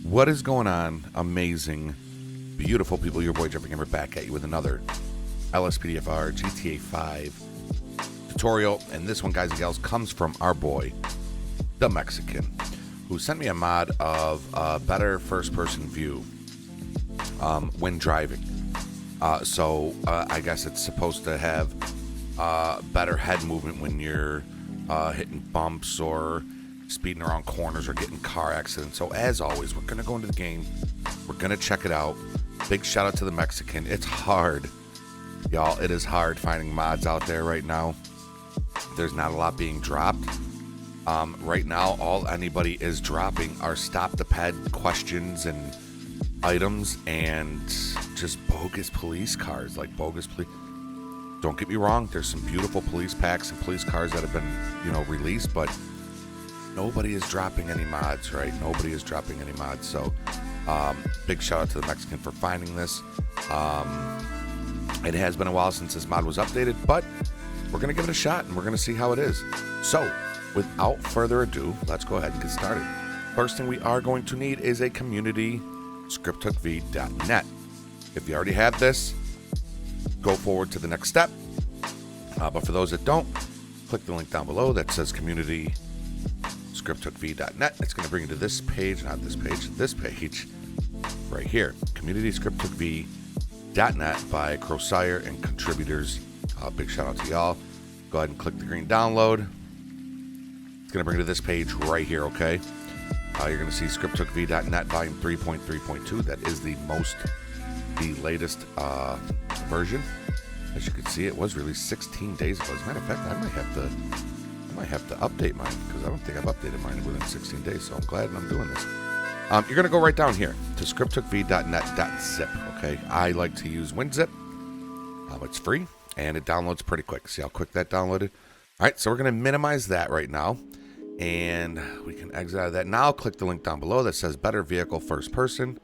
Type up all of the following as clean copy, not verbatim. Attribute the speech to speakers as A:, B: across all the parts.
A: What is going on? Amazing, beautiful people. Your boy Jeffrey Gamer back at you with another LSPDFR GTA 5 tutorial. And this one, guys and gals, comes from our boy, the Mexican, who sent me a mod of a better first-person view when driving. I guess it's supposed to have better head movement when you're hitting bumps or speeding around corners or getting car accidents. So as always, we're going to go into the game. We're going to check it out. Big shout out to the Mexican. It's hard, y'all. It is hard finding mods out there right now. There's not a lot being dropped. Right now, all anybody is dropping are stop the pad questions and items and just bogus police cars, like bogus police. Don't get me wrong, there's some beautiful police packs and police cars that have been, released, but nobody is dropping any mods, right? Nobody is dropping any mods. So big shout out to the Mexican for finding this. It has been a while since this mod was updated, but we're going to give it a shot and we're going to see how it is. So without further ado, let's go ahead and get started. First thing we are going to need is a community scripthookv.net. If you already have this, go forward to the next step. But for those that don't, click the link down below that says community scripthookv.net. It's going to bring you to this page, not this page, this page right here. Community scripthookv.net by Crosire and contributors. Big shout out to y'all. Go ahead and click the green download. It's going to bring you to this page right here, okay? You're going to see scripthookv.net volume 3.3.2. That is the latest version. As you can see, it was released 16 days ago. As a matter of fact, I might have to update mine because I don't think I've updated mine within 16 days. So I'm glad I'm doing this. You're going to go right down here to scripthookv.net.zip. Okay, I like to use WinZip. It's free and it downloads pretty quick. See how quick that downloaded? All right, so we're going to minimize that right now. And we can exit out of that. Now click the link down below that says Better Vehicle First Person.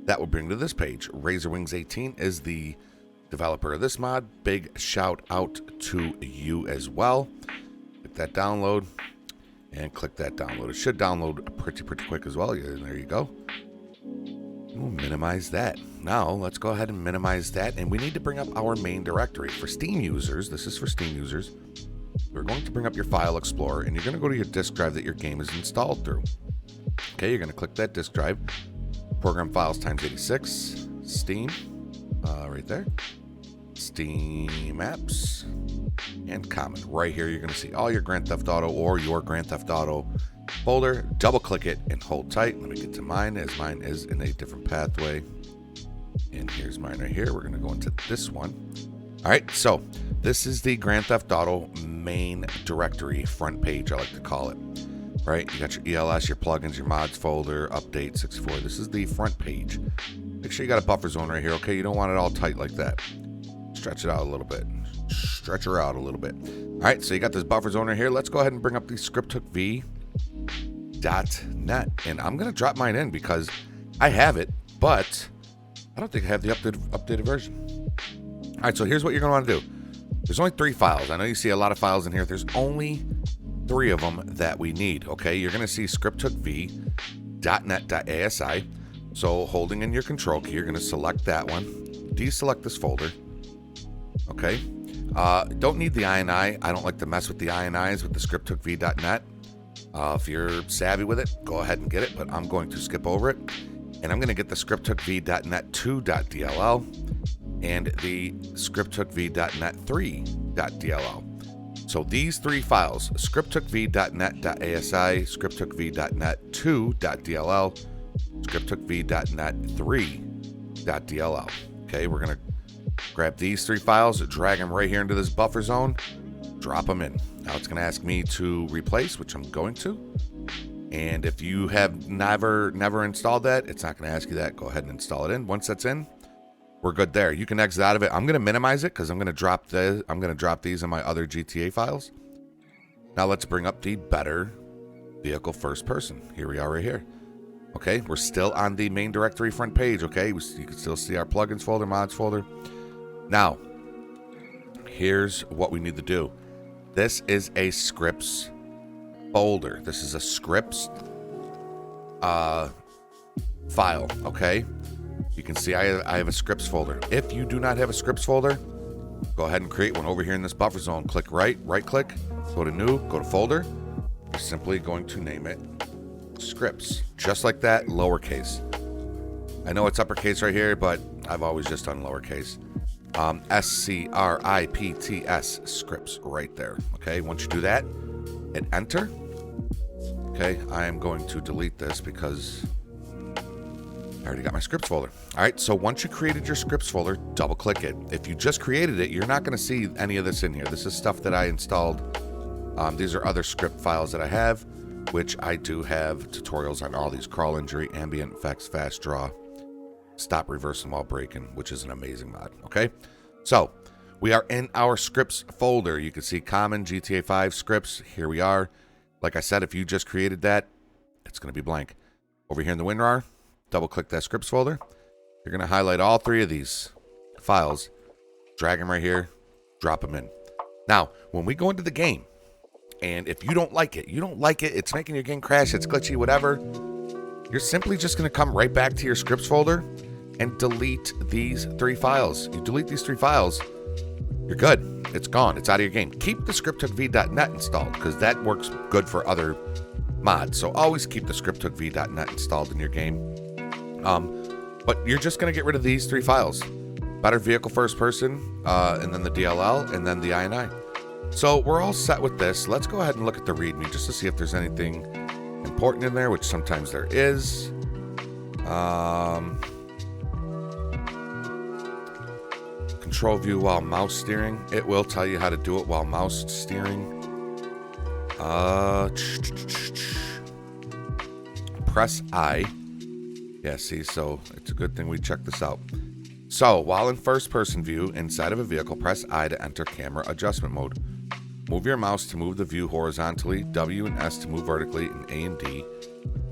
A: That will bring you to this page. RazorWings18 is the developer of this mod. Big shout out to you as well. Click that download and click that download. It should download pretty quick as well. Yeah, there you go. We'll minimize that. Now let's go ahead and minimize that. And we need to bring up our main directory. For Steam users, this is for Steam users. We're going to bring up your file explorer and you're going to go to your disk drive that your game is installed through. Okay, you're going to click that disk drive, program files times 86, Steam, right there, Steam apps, and common. Right here, you're going to see all your Grand Theft Auto or your Grand Theft Auto folder. Double click it and hold tight. Let me get to mine, as mine is in a different pathway. And here's mine right here. We're going to go into this one. All right, so this is the Grand Theft Auto main directory front page, I like to call it. Right, you got your ELS, your plugins, your mods folder, update 64. This is the front page. Make sure you got a buffer zone right here, okay? You don't want it all tight like that. Stretch it out a little bit. Stretch her out a little bit. All right, so you got this buffer zone right here. Let's go ahead and bring up the scripthookv.net. And I'm going to drop mine in because I have it, but I don't think I have the updated version. All right, so here's what you're going to want to do. There's only 3 files. I know you see a lot of files in here. There's only 3 of them that we need, okay? You're going to see scripthookv.net.asi. So holding in your control key, you're going to select that one. Deselect this folder, okay? Don't need the INI. I don't like to mess with the INIs with the scripthookv.net. If you're savvy with it, go ahead and get it, but I'm going to skip over it. And I'm going to get the scripthookv.net2.dll and the scripthookv.net3.dll. So these 3 files, scripthookv.net.asi, scripthookv.net2.dll, scripthookv.net3.dll. Okay, we're going to grab these 3 files, drag them right here into this buffer zone, drop them in. Now it's going to ask me to replace, which I'm going to. And if you have never installed that, it's not going to ask you that. Go ahead and install it in. Once that's in, we're good there. You can exit out of it. I'm going to minimize it because I'm going to drop these in my other GTA files. Now let's bring up the Better Vehicle First Person. Here we are right here. Okay, we're still on the main directory front page, okay? You can still see our plugins folder, mods folder. Now, here's what we need to do. This is a scripts folder. This is a scripts file, okay? You can see I have a scripts folder. If you do not have a scripts folder, go ahead and create one over here in this buffer zone. Click right click, go to new, go to folder. You're simply going to name it scripts, just like that, lowercase. I know it's uppercase right here, but I've always just done lowercase. SCRIPTS, scripts, right there. Okay, once you do that, hit enter. Okay, I am going to delete this because I already got my scripts folder. All right, so once you created your scripts folder, double click it. If you just created it, you're not going to see any of this in here. This is stuff that I installed. These are other script files that I have, which I do have tutorials on all these: crawl injury, ambient effects, fast draw, stop reversing while braking, which is an amazing mod. Okay, so we are in our scripts folder. You can see common GTA 5 scripts. Here we are. Like I said, if you just created that, it's going to be blank. Over here in the WinRAR, double click that scripts folder. You're going to highlight all three of these files, drag them right here, drop them in. Now, when we go into the game, and if you don't like it, it's making your game crash, it's glitchy, whatever, you're simply just going to come right back to your scripts folder and delete these three files. You delete these three files, you're good. It's gone. It's out of your game. Keep the scripthookv.net installed because that works good for other mods. So always keep the scripthookv.net installed in your game. But you're just going to get rid of these three files: better vehicle first person, and then the DLL, and then the INI. So we're all set with this. Let's go ahead and look at the README just to see if there's anything important in there, which sometimes there is. Control view while mouse steering. It will tell you how to do it while mouse steering. Press I. Yeah, see, so it's a good thing we checked this out. So while in first person view inside of a vehicle, press I to enter camera adjustment mode. Move your mouse to move the view horizontally, W and S to move vertically, and A and D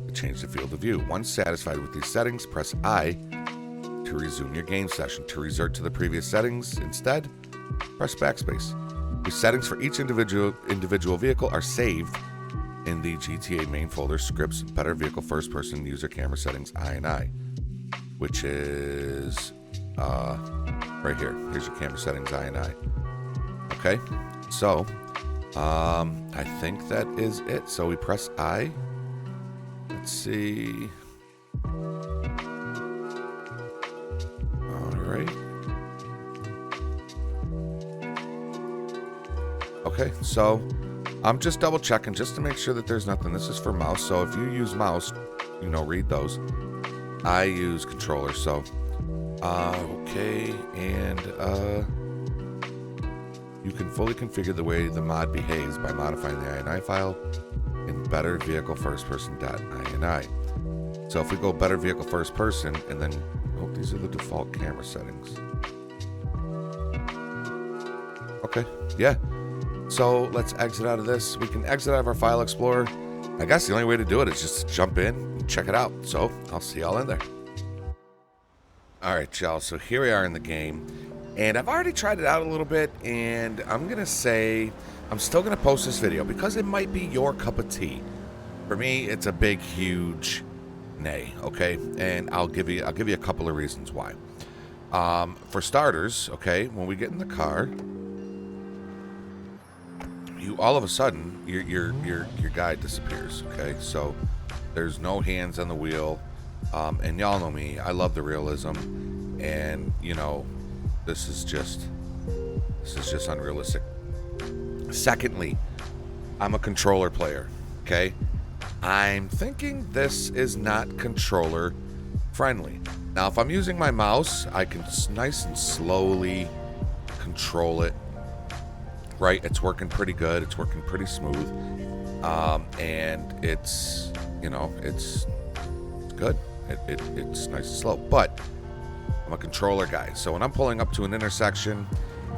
A: to change the field of view. Once satisfied with these settings, press I to resume your game session. To revert to the previous settings instead, press backspace. The settings for each individual vehicle are saved in the GTA main folder, scripts, better vehicle first person, user camera settings, INI, which is right here. Here's your camera settings, INI. Okay, so I think that is it. So we press I. Let's see. All right. Okay, so I'm just double checking just to make sure that there's nothing. This is for mouse, so if you use mouse, read those. I use controller, so okay, and you can fully configure the way the mod behaves by modifying the INI file in better vehicle first person.ini. So if we go better vehicle first person, and then these are the default camera settings. Okay, yeah. So let's exit out of this. We can exit out of our file explorer. I guess the only way to do it is just to jump in and check it out. So I'll see y'all in there. All right, y'all. So here we are in the game. And I've already tried it out a little bit. And I'm going to say I'm still going to post this video because it might be your cup of tea. For me, it's a big, huge nay. Okay. And I'll give you a couple of reasons why. For starters, okay, when we get in the car, you all of a sudden your guide disappears. Okay, so there's no hands on the wheel, and y'all know me, I love the realism, and this is just unrealistic. Secondly, I'm a controller player. Okay, I'm thinking this is not controller friendly. Now if I'm using my mouse, I can nice and slowly control it. Right, it's working pretty good. It's working pretty smooth, and it's it's good. It's nice and slow. But I'm a controller guy, so when I'm pulling up to an intersection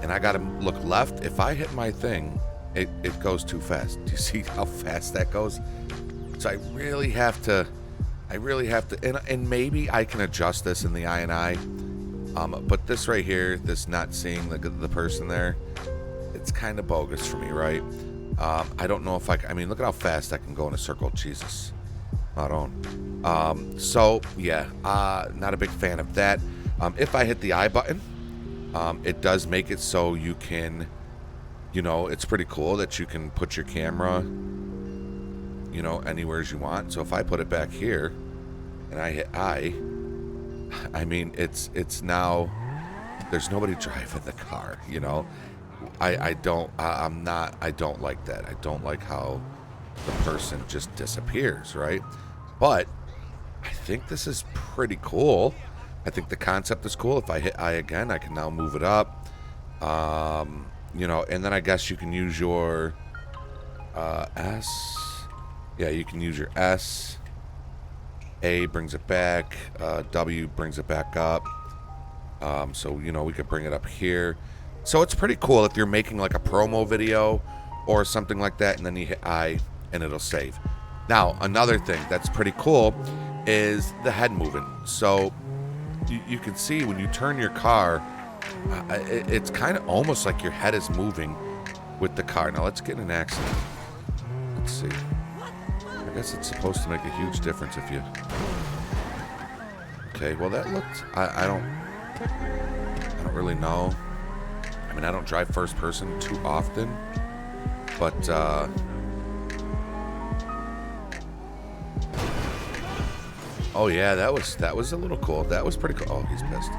A: and I gotta look left, if I hit my thing, it goes too fast. Do you see how fast that goes? So I really have to, and maybe I can adjust this in the INI. But this right here, this not seeing the person there, it's kind of bogus for me, right? I don't know if I mean, look at how fast I can go in a circle. Jesus. Maron. So yeah, not a big fan of that. If I hit the I button, it does make it so you can, you know, it's pretty cool that you can put your camera, you know, anywhere as you want. So if I put it back here and I hit I mean, it's now, there's nobody driving the car, you know. I don't like that. I don't like how the person just disappears, right? But I think this is pretty cool. I think the concept is cool. If I hit I again, I can now move it up. You know, and then I guess you can use your S. Yeah, you can use your S. A brings it back. W brings it back up. So, you know, we could bring it up here. So it's pretty cool if you're making like a promo video or something like that, and then you hit I and it'll save. Now, another thing that's pretty cool is the head moving. So you can see when you turn your car, it's kind of almost like your head is moving with the car. Now let's get in an accident. Let's see. I guess it's supposed to make a huge difference if you... Okay, well that looked... I don't really know. I mean, I don't drive first person too often, but oh yeah, that was a little cool. That was pretty cool. Oh, he's pissed.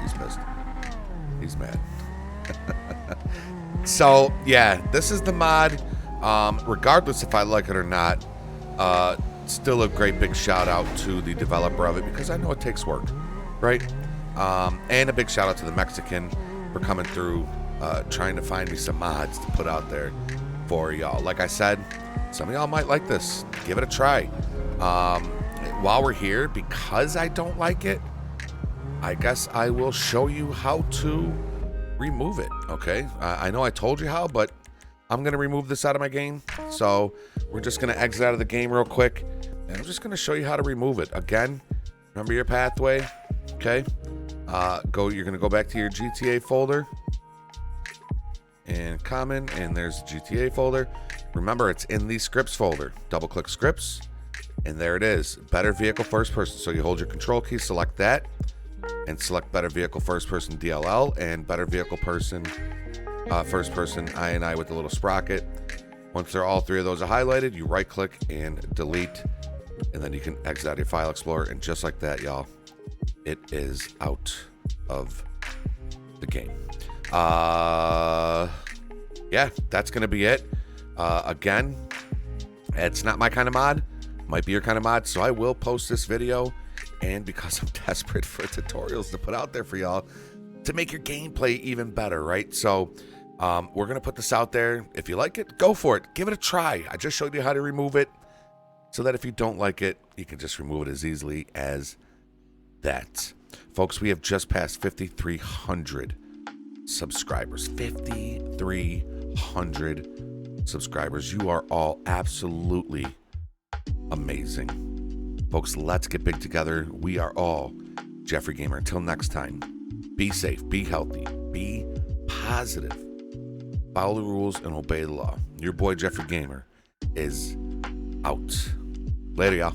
A: He's mad. So yeah, this is the mod. Regardless if I like it or not, still a great big shout out to the developer of it, because I know it takes work, right? And a big shout out to the Mexican for coming through, trying to find me some mods to put out there for y'all. Like I said, some of y'all might like this. Give it a try. While we're here, because I don't like it, I guess I will show you how to remove it, okay? I know I told you how, but I'm going to remove this out of my game. So we're just going to exit out of the game real quick, and I'm just going to show you how to remove it. Again, remember your pathway, okay? You're going to go back to your GTA folder and common, and there's the GTA folder. Remember, it's in the scripts folder. Double click scripts, and there it is. Better vehicle first person. So you hold your control key, select that, and select better vehicle first person DLL and better vehicle person first person INI with the little sprocket. Once they're all three of those are highlighted, you right click and delete, and then you can exit out your file explorer, and just like that, y'all, it is out of the game. Yeah, that's gonna be it. Again, it's not my kind of mod, might be your kind of mod, so I will post this video, and because I'm desperate for tutorials to put out there for y'all to make your gameplay even better, right? So we're gonna put this out there. If you like it, go for it, give it a try. I just showed you how to remove it, so that if you don't like it, you can just remove it as easily as that. Folks, we have just passed 5,300 subscribers. 5,300 subscribers. You are all absolutely amazing. Folks, let's get big together. We are all Jeffrey Gamer. Until next time, be safe, be healthy, be positive, follow the rules, and obey the law. Your boy Jeffrey Gamer is out. Later, y'all.